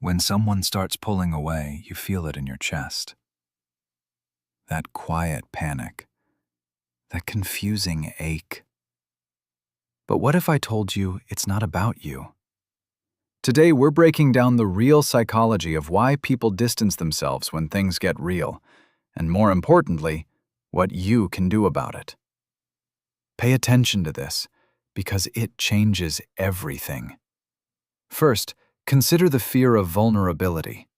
When someone starts pulling away, you feel it in your chest. That quiet panic, that confusing ache. But what if I told you it's not about you? Today, we're breaking down the real psychology of why people distance themselves when things get real, and more importantly, what you can do about it. Pay attention to this, because it changes everything. First, consider the fear of vulnerability.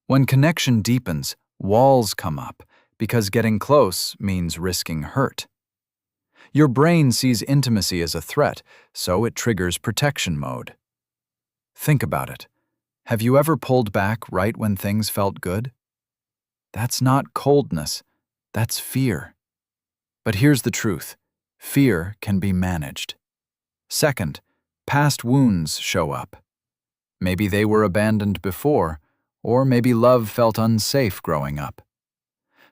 When connection deepens, walls come up, because getting close means risking hurt. Your brain sees intimacy as a threat, so it triggers protection mode. Think about it. Have you ever pulled back right when things felt good? That's not coldness, that's fear. But here's the truth. Fear can be managed. Second, past wounds show up. Maybe they were abandoned before, or maybe love felt unsafe growing up.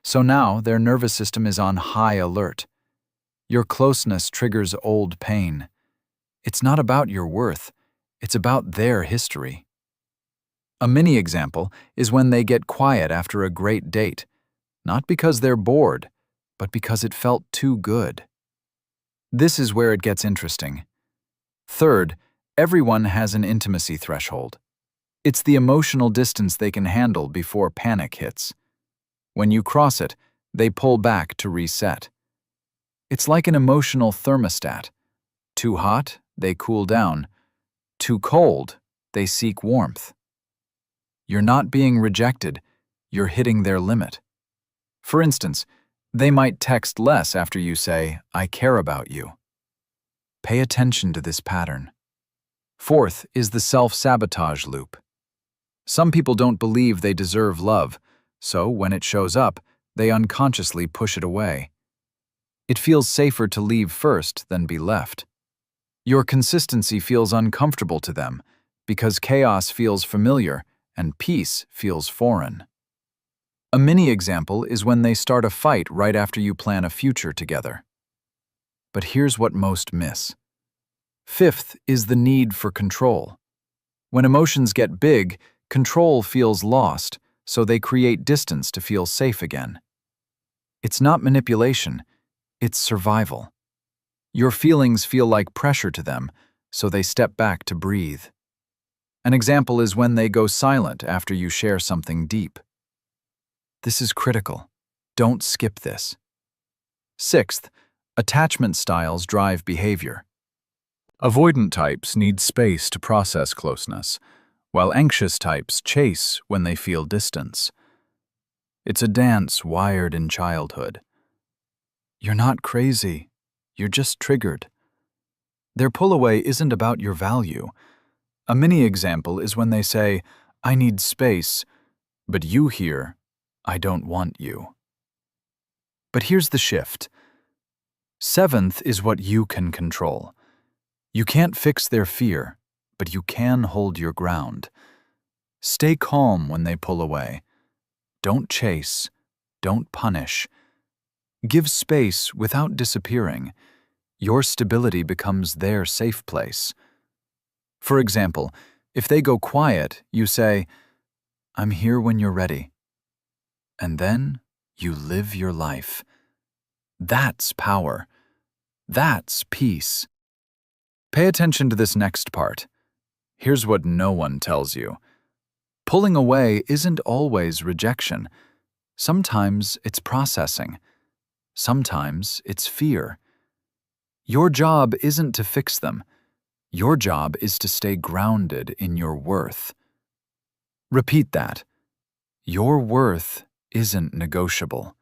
So now their nervous system is on high alert. Your closeness triggers old pain. It's not about your worth, it's about their history. A mini example is when they get quiet after a great date, not because they're bored, but because it felt too good. This is where it gets interesting. Third, everyone has an intimacy threshold. It's the emotional distance they can handle before panic hits. When you cross it, they pull back to reset. It's like an emotional thermostat. Too hot, they cool down. Too cold, they seek warmth. You're not being rejected, you're hitting their limit. For instance, they might text less after you say, "I care about you." Pay attention to this pattern. Fourth is the self-sabotage loop. Some people don't believe they deserve love, so when it shows up, they unconsciously push it away. It feels safer to leave first than be left. Your consistency feels uncomfortable to them because chaos feels familiar and peace feels foreign. A mini example is when they start a fight right after you plan a future together. But here's what most miss. Fifth is the need for control. When emotions get big, control feels lost, so they create distance to feel safe again. It's not manipulation, it's survival. Your feelings feel like pressure to them, so they step back to breathe. An example is when they go silent after you share something deep. This is critical. Don't skip this. Sixth, attachment styles drive behavior. Avoidant types need space to process closeness, while anxious types chase when they feel distance. It's a dance wired in childhood. You're not crazy, you're just triggered. Their pull away isn't about your value. A mini example is when they say, "I need space," but you hear, "I don't want you." But here's the shift. Seventh is what you can control. You can't fix their fear, but you can hold your ground. Stay calm when they pull away. Don't chase. Don't punish. Give space without disappearing. Your stability becomes their safe place. For example, if they go quiet, you say, "I'm here when you're ready." And then you live your life. That's power. That's peace. Pay attention to this next part. Here's what no one tells you. Pulling away isn't always rejection. Sometimes it's processing. Sometimes it's fear. Your job isn't to fix them. Your job is to stay grounded in your worth. Repeat that. Your worth isn't negotiable.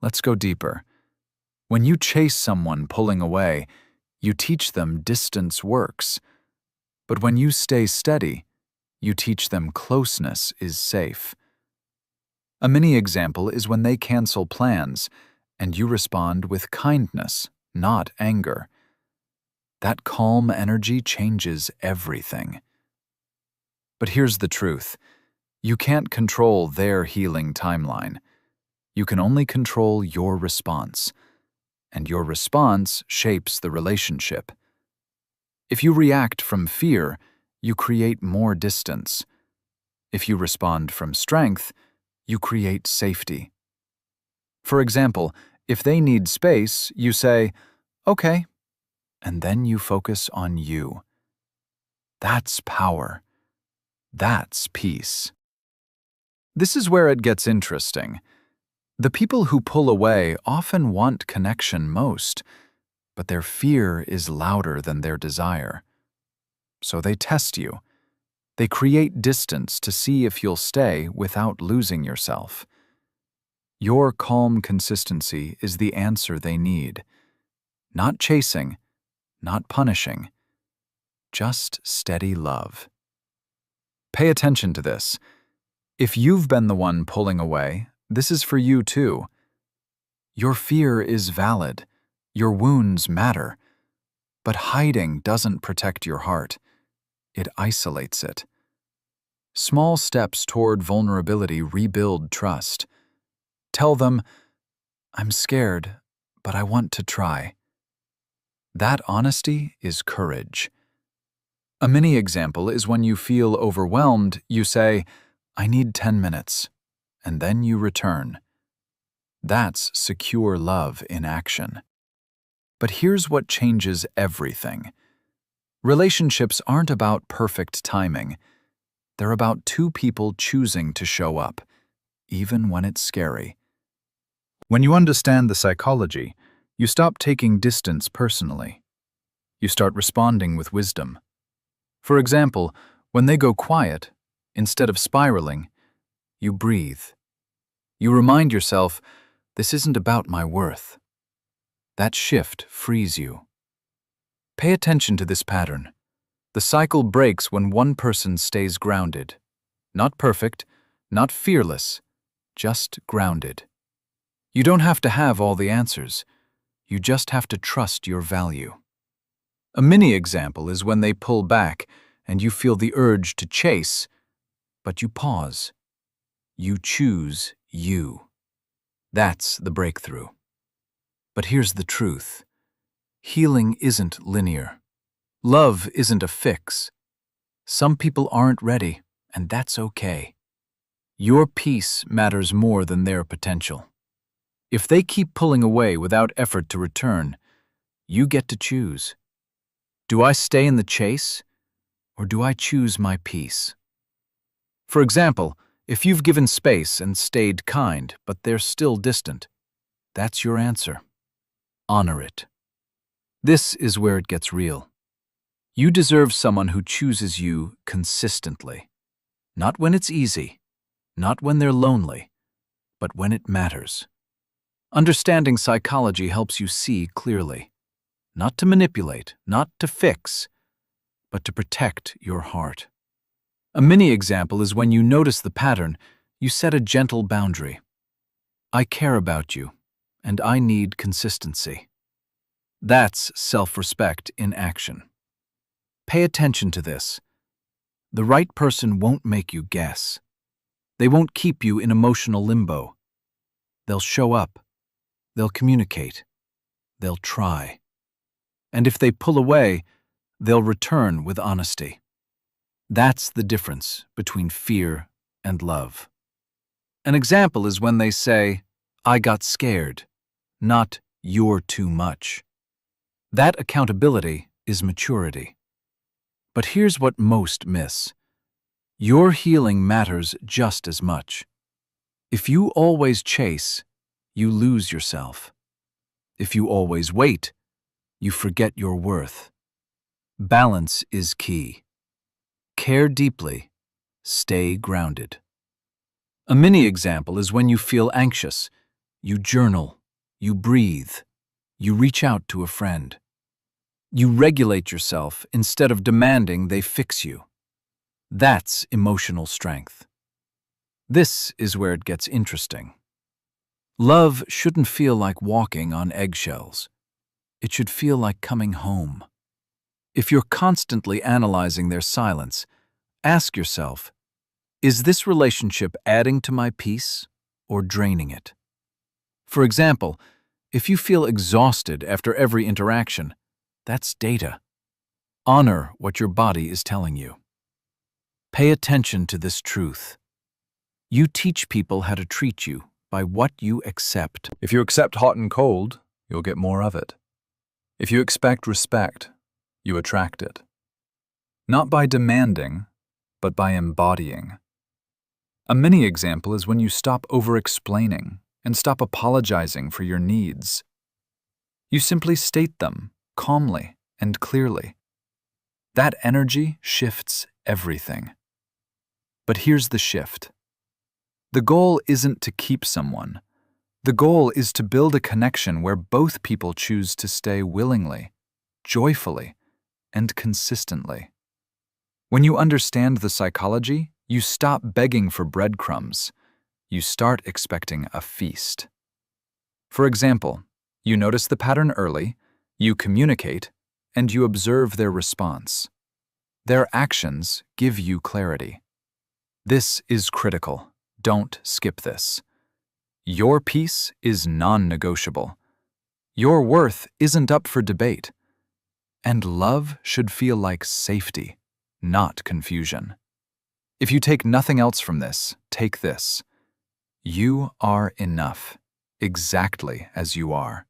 Let's go deeper. When you chase someone pulling away, you teach them distance works. But when you stay steady, you teach them closeness is safe. A mini example is when they cancel plans, and you respond with kindness, not anger. That calm energy changes everything. But here's the truth. You can't control their healing timeline. You can only control your response. And your response shapes the relationship. If you react from fear, you create more distance. If you respond from strength, you create safety. For example, if they need space, you say, "Okay," and then you focus on you. That's power. That's peace. This is where it gets interesting. The people who pull away often want connection most, but their fear is louder than their desire. So they test you. They create distance to see if you'll stay without losing yourself. Your calm consistency is the answer they need. Not chasing, not punishing, just steady love. Pay attention to this. If you've been the one pulling away, this is for you too. Your fear is valid. Your wounds matter. But hiding doesn't protect your heart. It isolates it. Small steps toward vulnerability rebuild trust. Tell them, "I'm scared, but I want to try." That honesty is courage. A mini example is when you feel overwhelmed, you say, "I need 10 minutes," and then you return. That's secure love in action. But here's what changes everything. Relationships aren't about perfect timing. They're about two people choosing to show up, even when it's scary. When you understand the psychology, you stop taking distance personally. You start responding with wisdom. For example, when they go quiet, instead of spiraling, you breathe. You remind yourself, "This isn't about my worth." That shift frees you. Pay attention to this pattern. The cycle breaks when one person stays grounded. Not perfect, not fearless, just grounded. You don't have to have all the answers. You just have to trust your value. A mini example is when they pull back and you feel the urge to chase, but you pause. You choose you. That's the breakthrough. But here's the truth. Healing isn't linear. Love isn't a fix. Some people aren't ready, and that's okay. Your peace matters more than their potential. If they keep pulling away without effort to return, you get to choose. Do I stay in the chase, or do I choose my peace? For example, if you've given space and stayed kind, but they're still distant, that's your answer. Honor it. This is where it gets real. You deserve someone who chooses you consistently. Not when it's easy, not when they're lonely, but when it matters. Understanding psychology helps you see clearly. Not to manipulate, not to fix, but to protect your heart. A mini example is when you notice the pattern, you set a gentle boundary. I care about you, and I need consistency. That's self-respect in action. Pay attention to this. The right person won't make you guess. They won't keep you in emotional limbo. They'll show up. They'll communicate. They'll try. And if they pull away, they'll return with honesty. That's the difference between fear and love. An example is when they say, "I got scared," not "you're too much." That accountability is maturity. But here's what most miss. Your healing matters just as much. If you always chase, you lose yourself. If you always wait, you forget your worth. Balance is key. Care deeply. Stay grounded. A mini example is when you feel anxious. You journal. You breathe. You reach out to a friend. You regulate yourself instead of demanding they fix you. That's emotional strength. This is where it gets interesting. Love shouldn't feel like walking on eggshells. It should feel like coming home. If you're constantly analyzing their silence, ask yourself, is this relationship adding to my peace or draining it? For example, if you feel exhausted after every interaction, that's data. Honor what your body is telling you. Pay attention to this truth. You teach people how to treat you by what you accept. If you accept hot and cold, you'll get more of it. If you expect respect, you attract it. Not by demanding, but by embodying. A mini example is when you stop over-explaining and stop apologizing for your needs. You simply state them calmly and clearly. That energy shifts everything. But here's the shift. The goal isn't to keep someone. The goal is to build a connection where both people choose to stay willingly, joyfully, and consistently. When you understand the psychology, you stop begging for breadcrumbs. You start expecting a feast. For example, you notice the pattern early, you communicate, and you observe their response. Their actions give you clarity. This is critical. Don't skip this. Your peace is non-negotiable. Your worth isn't up for debate. And love should feel like safety, not confusion. If you take nothing else from this, take this. You are enough, exactly as you are.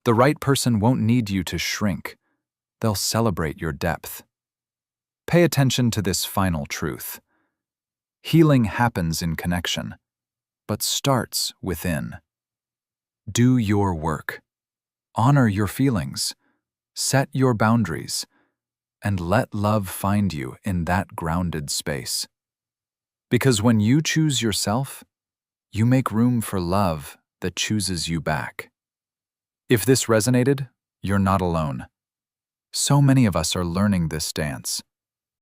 The right person won't need you to shrink. They'll celebrate your depth. Pay attention to this final truth. Healing happens in connection, but starts within. Do your work. Honor your feelings. Set your boundaries. And let love find you in that grounded space. Because when you choose yourself, you make room for love that chooses you back. If this resonated, you're not alone. So many of us are learning this dance.